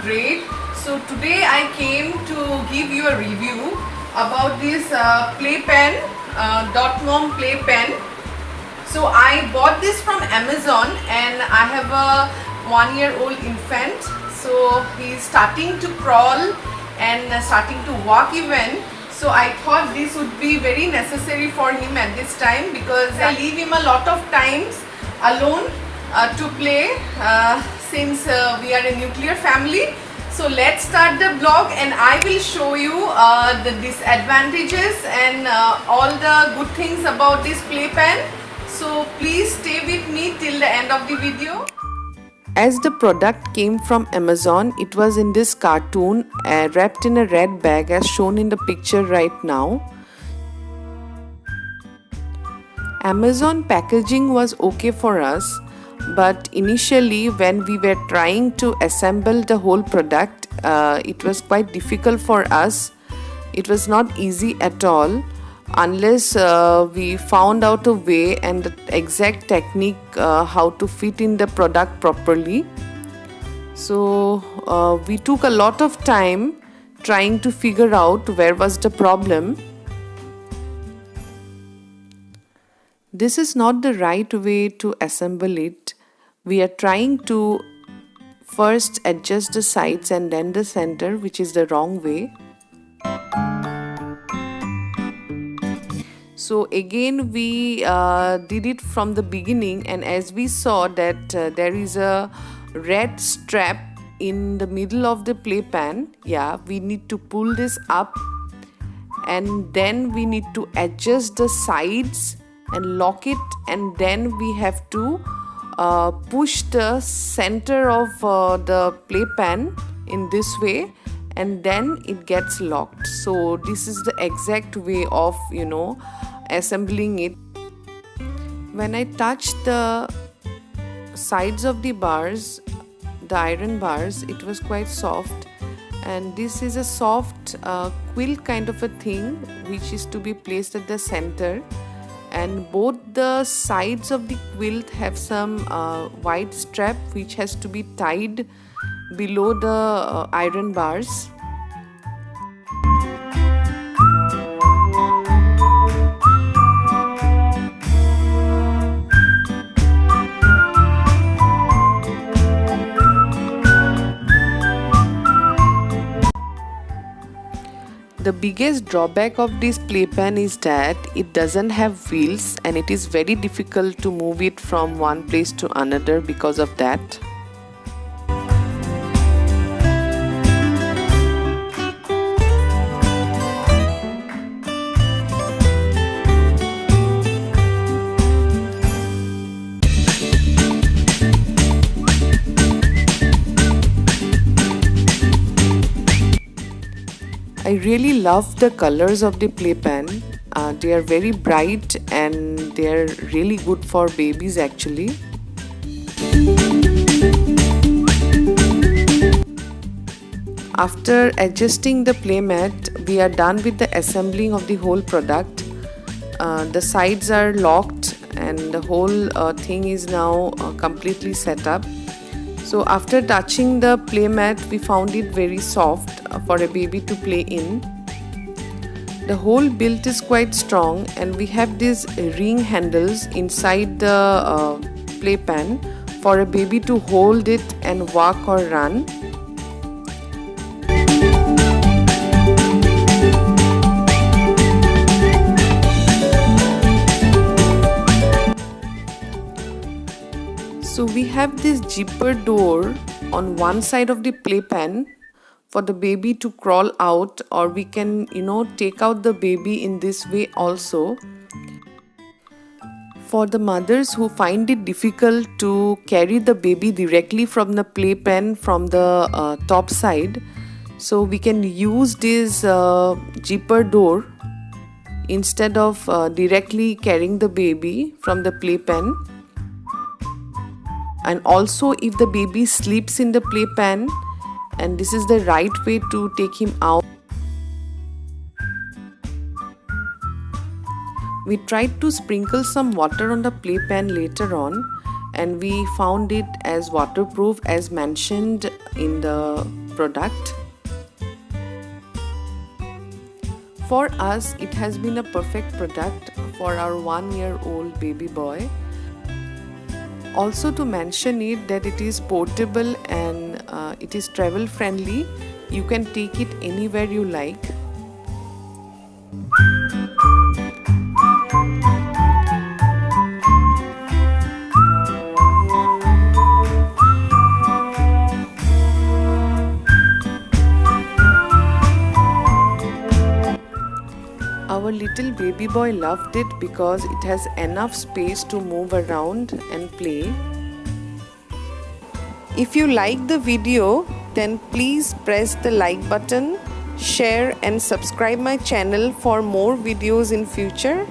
great. So today I came to give you a review about this playpen, Dot-Mom playpen. So I bought this from Amazon and I have a 1-year-old infant. So he's starting to crawl and starting to walk even. So I thought this would be very necessary for him at this time, because I leave him a lot of times alone to play since we are a nuclear family. So let's start the vlog and I will show you the disadvantages and all the good things about this playpen. So please stay with me till the end of the video. As the product came from Amazon, it was in this cartoon wrapped in a red bag as shown in the picture right now. Amazon packaging was okay for us, but initially when we were trying to assemble the whole product, it was quite difficult for us. It was not easy at all unless we found out a way and the exact technique how to fit in the product properly. So we took a lot of time trying to figure out where was the problem. This is not the right way to assemble it. We are trying to first adjust the sides and then the center, which is the wrong way. So again we did it from the beginning, and as we saw that there is a red strap in the middle of the playpen, we need to pull this up and then we need to adjust the sides and lock it, and then we have to push the center of the playpen in this way, and then it gets locked. So this is the exact way of assembling it. When I touched the sides of the bars, the iron bars, it was quite soft, and this is a soft quill kind of a thing which is to be placed at the center, and both the sides of the quilt have some white strap which has to be tied below the iron bars. The biggest drawback of this playpen is that it doesn't have wheels, and it is very difficult to move it from one place to another because of that. I really love the colors of the playpen. They are very bright and they are really good for babies actually. After adjusting the playmat, we are done with the assembling of the whole product. The sides are locked and the whole thing is now completely set up. So after touching the playmat, we found it very soft for a baby to play in. The whole build is quite strong, and we have these ring handles inside the playpen for a baby to hold it and walk or run. So we have this zipper door on one side of the playpen for the baby to crawl out, or we can take out the baby in this way also. For the mothers who find it difficult to carry the baby directly from the playpen from the top side, so we can use this zipper door instead of directly carrying the baby from the playpen. And also, if the baby sleeps in the playpen, and this is the right way to take him out. We tried to sprinkle some water on the playpen later on, and we found it as waterproof as mentioned in the product. For us, it has been a perfect product for our 1-year-old baby boy. Also to mention it that it is portable and it is travel friendly. You can take it anywhere you like. Our little baby boy loved it because it has enough space to move around and play. If you like the video, then please press the like button, share and subscribe my channel for more videos in future.